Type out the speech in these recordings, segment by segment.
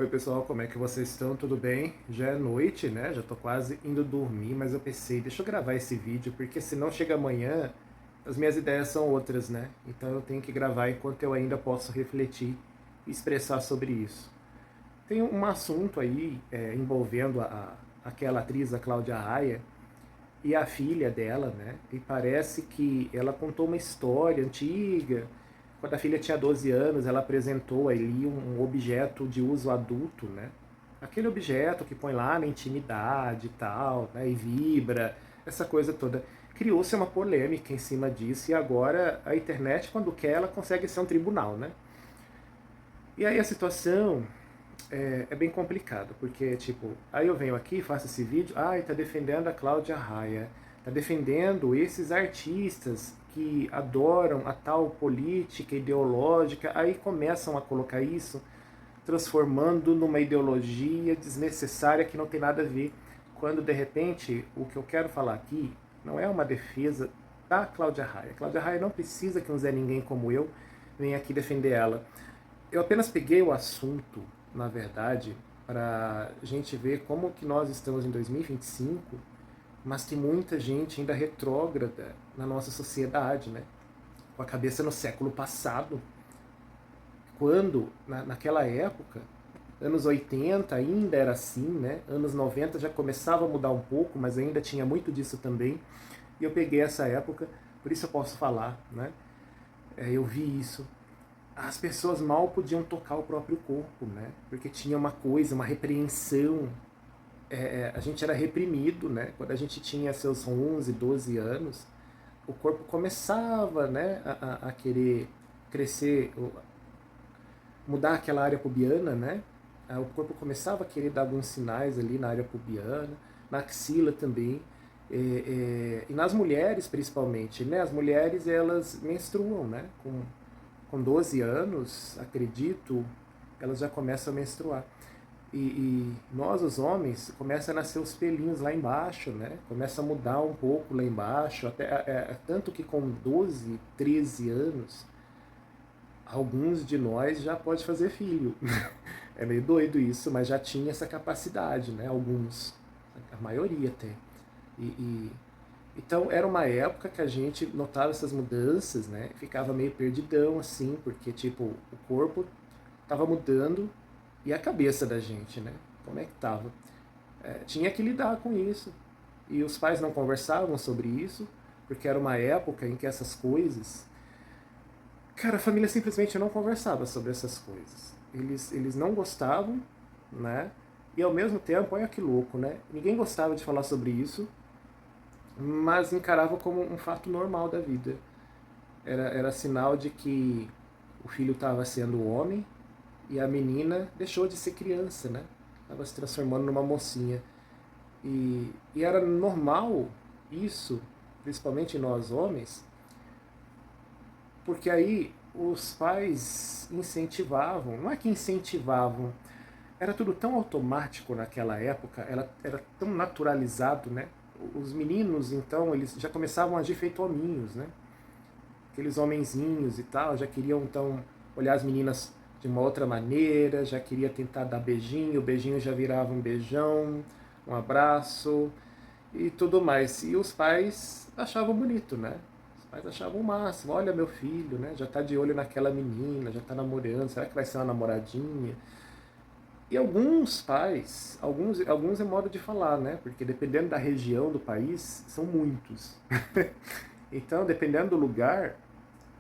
Oi pessoal, como é que vocês estão? Tudo bem? Já é noite, né? Já tô quase indo dormir, mas eu pensei, deixa eu gravar esse vídeo, porque senão chega amanhã, as minhas ideias são outras, né? Então eu tenho que gravar enquanto eu ainda posso refletir e expressar sobre isso. Tem um assunto aí envolvendo aquela atriz, a Cláudia Raia, e a filha dela, né? E parece que ela contou uma história antiga. Quando a filha tinha 12 anos, ela apresentou ali um objeto de uso adulto, né? Aquele objeto que põe lá na intimidade e tal, né? E vibra, essa coisa toda. Criou-se uma polêmica em cima disso e agora a internet, quando quer, ela consegue ser um tribunal, né? E aí a situação é bem complicado, porque, tipo, aí eu venho aqui, faço esse vídeo, tá defendendo a Cláudia Raia, tá defendendo esses artistas que adoram a tal política ideológica, aí começam a colocar isso, transformando numa ideologia desnecessária que não tem nada a ver, quando de repente o que eu quero falar aqui não é uma defesa da Cláudia Raia. A Cláudia Raia não precisa que um Zé Ninguém como eu venha aqui defender ela. Eu apenas peguei o assunto, na verdade, para a gente ver como que nós estamos em 2025, mas que muita gente ainda retrógrada na nossa sociedade, né? Com a cabeça no século passado, quando, naquela época, anos 80 ainda era assim, né? Anos 90 já começava a mudar um pouco, mas ainda tinha muito disso também. E eu peguei essa época, por isso eu posso falar, né? Eu vi isso. As pessoas mal podiam tocar o próprio corpo, né? Porque tinha uma coisa, uma repreensão. A gente era reprimido, né? Quando a gente tinha seus 11, 12 anos, o corpo começava, né, a querer crescer, mudar aquela área pubiana, né? O corpo começava a querer dar alguns sinais ali na área pubiana, na axila também. E nas mulheres, principalmente, né? As mulheres, elas menstruam, né? Com 12 anos, acredito, elas já começam a menstruar. E nós, os homens, começa a nascer os pelinhos lá embaixo, né? Começa a mudar um pouco lá embaixo, até, tanto que com 12, 13 anos, alguns de nós já pode fazer filho. É meio doido isso, mas já tinha essa capacidade, né? Alguns, a maioria tem. Então era uma época que a gente notava essas mudanças, né? Ficava meio perdidão assim, porque tipo, o corpo estava mudando e a cabeça da gente, né? Como é que tava? Tinha que lidar com isso. E os pais não conversavam sobre isso, porque era uma época em que essas coisas. Cara, a família simplesmente não conversava sobre essas coisas. Eles não gostavam, né? E ao mesmo tempo, olha que louco, né? Ninguém gostava de falar sobre isso, mas encarava como um fato normal da vida. Era sinal de que o filho estava sendo homem e a menina deixou de ser criança, né? Estava se transformando numa mocinha. E era normal isso, principalmente nós homens, porque aí os pais incentivavam, não é que incentivavam, era tudo tão automático naquela época, era tão naturalizado, né? Os meninos, então, eles já começavam a agir feito hominhos, né? Aqueles homenzinhos e tal, já queriam, então, olhar as meninas de uma outra maneira, já queria tentar dar beijinho, o beijinho já virava um beijão, um abraço e tudo mais. E os pais achavam bonito, né? Os pais achavam o máximo, olha meu filho, né? Já tá de olho naquela menina, já tá namorando, será que vai ser uma namoradinha? E alguns pais, alguns é modo de falar, né? Porque dependendo da região do país, são muitos. Então, dependendo do lugar,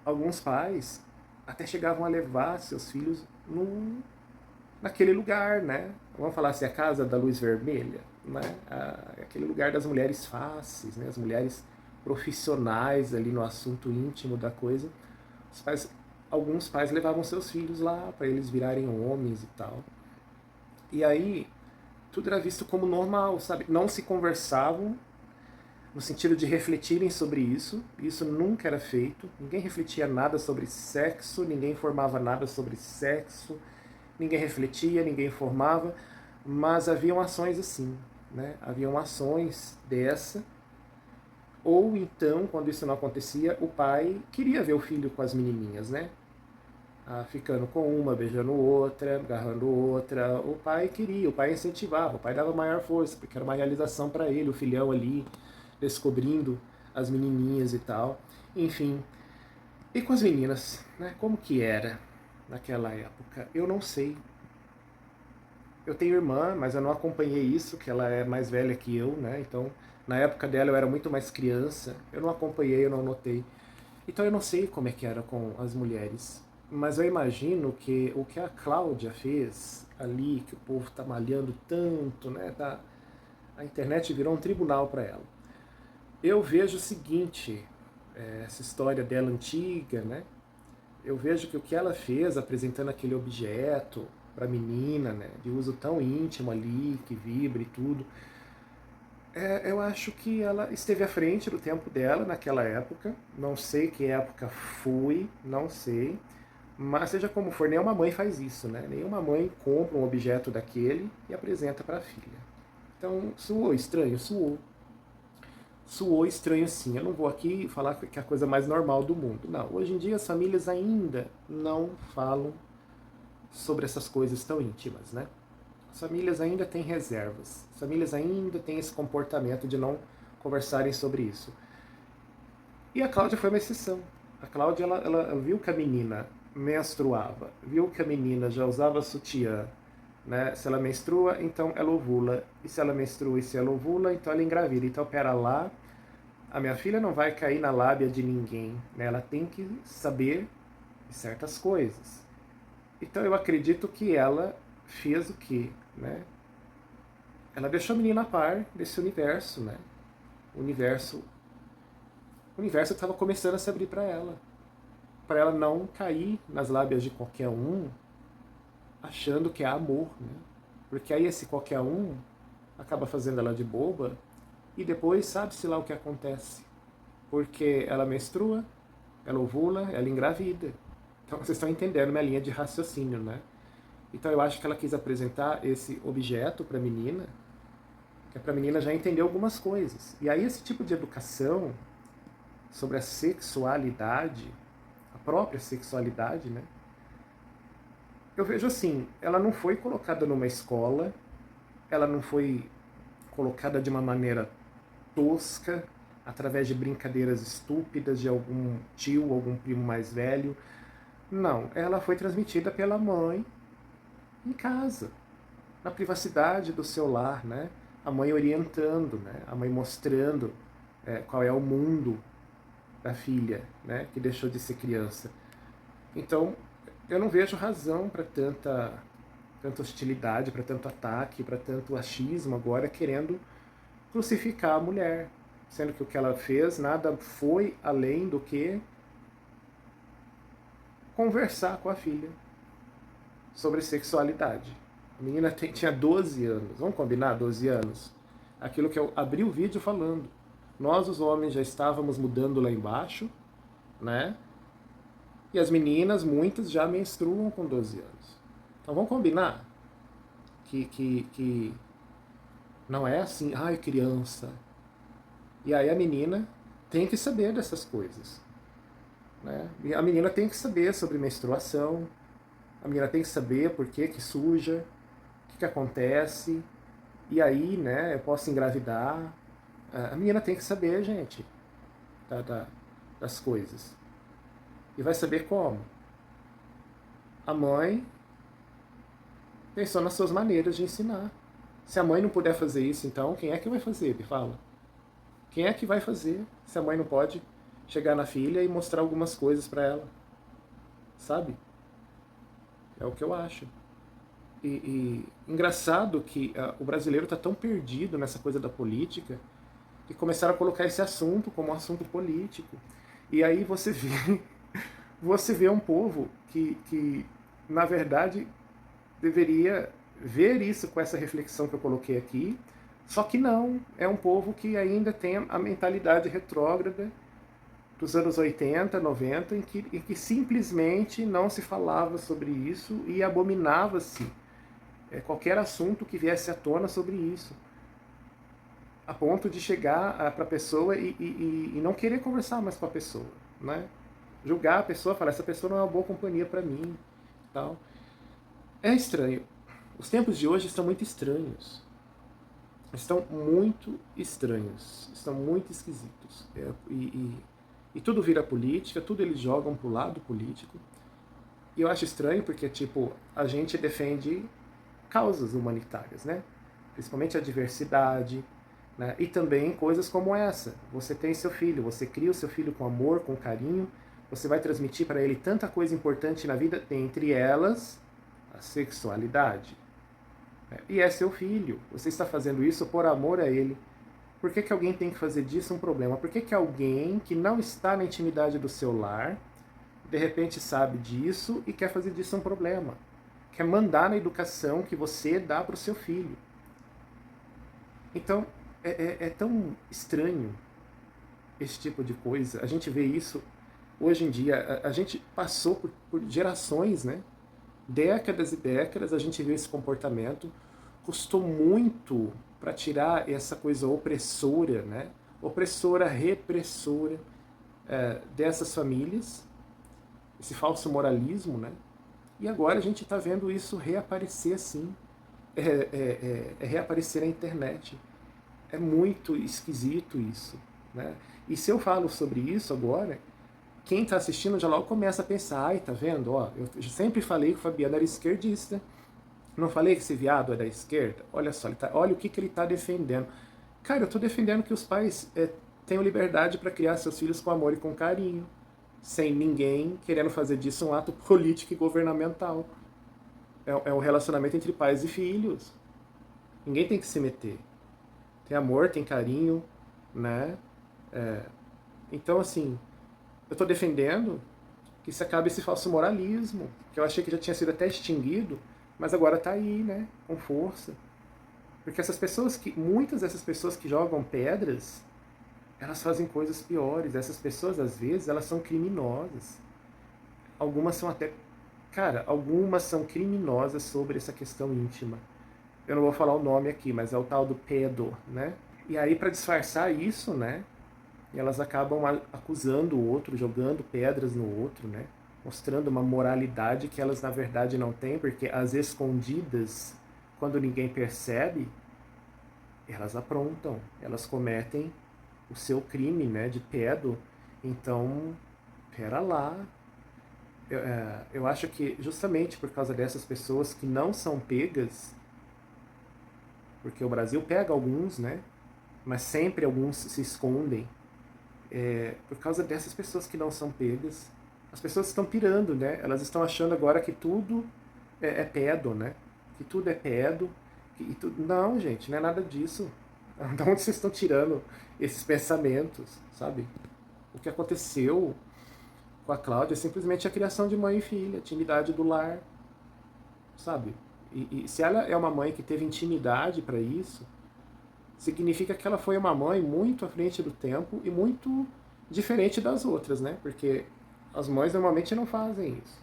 alguns pais até chegavam a levar seus filhos naquele lugar, né? Vamos falar assim, a casa da luz vermelha, né? Aquele lugar das mulheres fáceis, né? As mulheres profissionais ali no assunto íntimo da coisa. Os pais, alguns pais levavam seus filhos lá para eles virarem homens e tal. E aí tudo era visto como normal, sabe? Não se conversavam no sentido de refletirem sobre isso nunca era feito, ninguém refletia nada sobre sexo, ninguém informava nada sobre sexo, ninguém refletia, ninguém informava, mas haviam ações assim, né? Haviam ações dessa, ou então, quando isso não acontecia, o pai queria ver o filho com as menininhas, né? ficando com uma, beijando outra, agarrando outra. O pai queria, o pai incentivava, o pai dava maior força, porque era uma realização para ele, o filhão ali, descobrindo as menininhas e tal. Enfim, e com as meninas, né? Como que era naquela época? Eu não sei. Eu tenho irmã, mas eu não acompanhei isso, que ela é mais velha que eu, né? Então, na época dela eu era muito mais criança. Eu não acompanhei, eu não notei. Então eu não sei como é que era com as mulheres. Mas eu imagino que o que a Cláudia fez ali, que o povo tá malhando tanto, né? A internet virou um tribunal para ela. Eu vejo o seguinte, essa história dela antiga, né? Eu vejo que o que ela fez apresentando aquele objeto para a menina, né, de uso tão íntimo ali, que vibra e tudo, eu acho que ela esteve à frente do tempo dela naquela época. Não sei que época foi, não sei. Mas seja como for, nenhuma mãe faz isso, né? Nenhuma mãe compra um objeto daquele e apresenta para a filha. Então, soou estranho? Soou. Soou estranho sim. Eu não vou aqui falar que é a coisa mais normal do mundo. Não, hoje em dia as famílias ainda não falam sobre essas coisas tão íntimas, né? As famílias ainda têm reservas. As famílias ainda têm esse comportamento de não conversarem sobre isso. E a Cláudia foi uma exceção. A Cláudia, ela viu que a menina menstruava, viu que a menina já usava sutiã, né? Se ela menstrua, então ela ovula. E se ela menstrua e se ela ovula, então ela engravida. Então, pera lá, a minha filha não vai cair na lábia de ninguém, né? Ela tem que saber de certas coisas. Então, eu acredito que ela fez o quê, né? Ela deixou a menina a par desse universo, né? O universo estava começando a se abrir para ela não cair nas lábias de qualquer um, achando que é amor, né? Porque aí esse qualquer um acaba fazendo ela de boba e depois sabe-se lá o que acontece. Porque ela menstrua, ela ovula, ela engravida. Então vocês estão entendendo minha linha de raciocínio, né? Então eu acho que ela quis apresentar esse objeto para a menina, que é para a menina já entender algumas coisas. E aí esse tipo de educação sobre a sexualidade, a própria sexualidade, né? Eu vejo assim, ela não foi colocada numa escola, ela não foi colocada de uma maneira tosca, através de brincadeiras estúpidas de algum tio, algum primo mais velho. Não, ela foi transmitida pela mãe em casa, na privacidade do seu lar, né? A mãe orientando, né? A mãe mostrando qual é o mundo da filha, né? Que deixou de ser criança. Então, eu não vejo razão para tanta hostilidade, para tanto ataque, para tanto achismo agora querendo crucificar a mulher, sendo que o que ela fez nada foi além do que conversar com a filha sobre sexualidade. A menina tinha 12 anos, vamos combinar, 12 anos? Aquilo que eu abri o vídeo falando. Nós, os homens, já estávamos mudando lá embaixo, né? E as meninas, muitas, já menstruam com 12 anos. Então vamos combinar que não é assim, ai, criança. E aí a menina tem que saber dessas coisas, né? E a menina tem que saber sobre menstruação, a menina tem que saber por que suja, o que acontece, e aí, né, eu posso engravidar. A menina tem que saber, gente, das coisas. E vai saber como. A mãe pensou nas suas maneiras de ensinar. Se a mãe não puder fazer isso, então, quem é que vai fazer? Me fala. Quem é que vai fazer se a mãe não pode chegar na filha e mostrar algumas coisas para ela? Sabe? É o que eu acho. E engraçado que o brasileiro está tão perdido nessa coisa da política que começaram a colocar esse assunto como um assunto político. E aí você vê um povo que na verdade, deveria ver isso com essa reflexão que eu coloquei aqui, só que não, é um povo que ainda tem a mentalidade retrógrada dos anos 80, 90, em que simplesmente não se falava sobre isso e abominava-se qualquer assunto que viesse à tona sobre isso, a ponto de chegar para a pessoa e não querer conversar mais com a pessoa, né? julgar a pessoa, falar, essa pessoa não é uma boa companhia para mim, tal. É estranho. Os tempos de hoje estão muito estranhos. Estão muito estranhos. Estão muito esquisitos. E tudo vira política, tudo eles jogam pro lado político. E eu acho estranho porque, tipo, a gente defende causas humanitárias, né? Principalmente a diversidade, né? E também coisas como essa. Você tem seu filho, você cria o seu filho com amor, com carinho, você vai transmitir para ele tanta coisa importante na vida, entre elas a sexualidade. Né? E é seu filho, você está fazendo isso por amor a ele. Por que, que alguém tem que fazer disso um problema? Por que, que alguém que não está na intimidade do seu lar, de repente sabe disso e quer fazer disso um problema? Quer mandar na educação que você dá para o seu filho. Então, é tão estranho esse tipo de coisa. A gente vê isso hoje em dia. A gente passou por gerações, né? Décadas e décadas a gente vê esse comportamento. Custou muito para tirar essa coisa opressora, né? Opressora, repressora dessas famílias, esse falso moralismo, né? E agora a gente está vendo isso reaparecer assim, reaparecer na internet. É muito esquisito isso, né? E se eu falo sobre isso agora, quem está assistindo já logo começa a pensar, ai, tá vendo? Ó, eu sempre falei que o Fabiano era esquerdista. Não falei que esse viado é da esquerda? Olha só, olha o que ele está defendendo. Cara, eu estou defendendo que os pais tenham liberdade para criar seus filhos com amor e com carinho, sem ninguém querendo fazer disso um ato político e governamental. É um relacionamento entre pais e filhos. Ninguém tem que se meter. Tem amor, tem carinho, né? Então, assim, eu estou defendendo que se acabe esse falso moralismo, que eu achei que já tinha sido até extinguido, mas agora está aí, né? Com força. Porque muitas dessas pessoas que jogam pedras, elas fazem coisas piores. Essas pessoas, às vezes, elas são criminosas. Algumas são até... Cara, algumas são criminosas sobre essa questão íntima. Eu não vou falar o nome aqui, mas é o tal do pedo, né? E aí, para disfarçar isso, né? Elas acabam acusando o outro, jogando pedras no outro, né? Mostrando uma moralidade que elas, na verdade, não têm, porque às escondidas, quando ninguém percebe, elas aprontam, elas cometem o seu crime, né, de pedo. Então, pera lá. Eu acho que justamente por causa dessas pessoas que não são pegas, porque o Brasil pega alguns, né, mas sempre alguns se escondem, por causa dessas pessoas que não são pegas, as pessoas estão pirando, né, elas estão achando agora que tudo é pedo, né, que tudo é pedo, não, gente, não é nada disso. De onde vocês estão tirando esses pensamentos, sabe? O que aconteceu com a Cláudia é simplesmente a criação de mãe e filha, intimidade do lar, sabe? E se ela é uma mãe que teve intimidade para isso, significa que ela foi uma mãe muito à frente do tempo e muito diferente das outras, né? Porque as mães normalmente não fazem isso.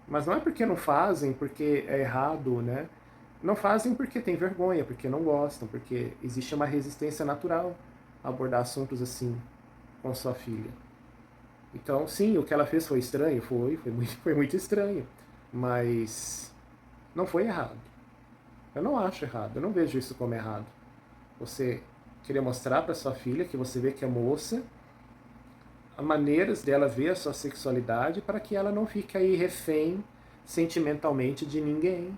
Mas não é porque não fazem, porque é errado, né? Não fazem porque tem vergonha, porque não gostam, porque existe uma resistência natural a abordar assuntos assim com sua filha. Então, sim, o que ela fez foi estranho? Foi muito estranho. Mas não foi errado. Eu não acho errado, eu não vejo isso como errado. Você querer mostrar para sua filha que você vê que é moça, as maneiras dela ver a sua sexualidade para que ela não fique aí refém sentimentalmente de ninguém.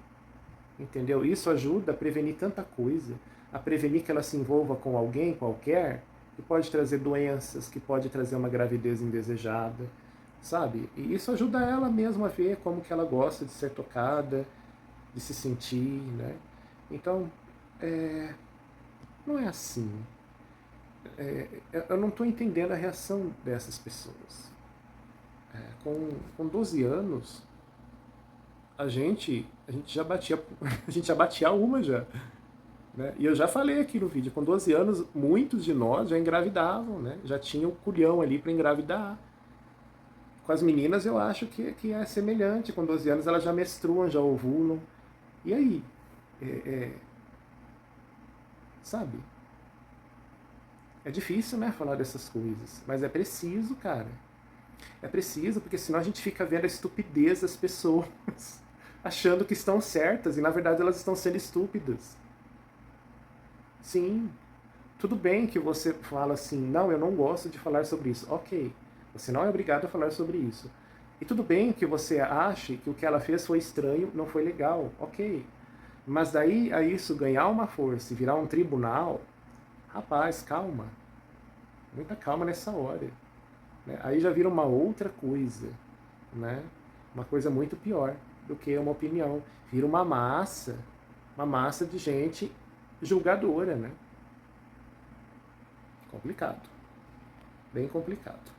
Entendeu? Isso ajuda a prevenir tanta coisa, a prevenir que ela se envolva com alguém qualquer, que pode trazer doenças, que pode trazer uma gravidez indesejada, sabe? E isso ajuda ela mesmo a ver como que ela gosta de ser tocada, de se sentir, né? Então, não é assim. Eu não estou entendendo a reação dessas pessoas. Com 12 anos, a gente já batia, a gente já batia uma já. Né? E eu já falei aqui no vídeo, com 12 anos, muitos de nós já engravidavam, né? Já tinham culhão ali para engravidar. Com as meninas eu acho que é semelhante, com 12 anos elas já menstruam, já ovulam. E aí? Sabe? É difícil, né, falar dessas coisas, mas é preciso, cara. É preciso, porque senão a gente fica vendo a estupidez das pessoas, achando que estão certas e na verdade elas estão sendo estúpidas. Sim, tudo bem que você fala assim, não, eu não gosto de falar sobre isso. Ok, você não é obrigado a falar sobre isso. E tudo bem que você ache que o que ela fez foi estranho, não foi legal. Ok. Mas daí a isso ganhar uma força e virar um tribunal, rapaz, calma. Muita calma nessa hora. Né? Aí já vira uma outra coisa. Né? Uma coisa muito pior do que uma opinião. Vira uma massa de gente julgadora, né? Complicado. Bem complicado.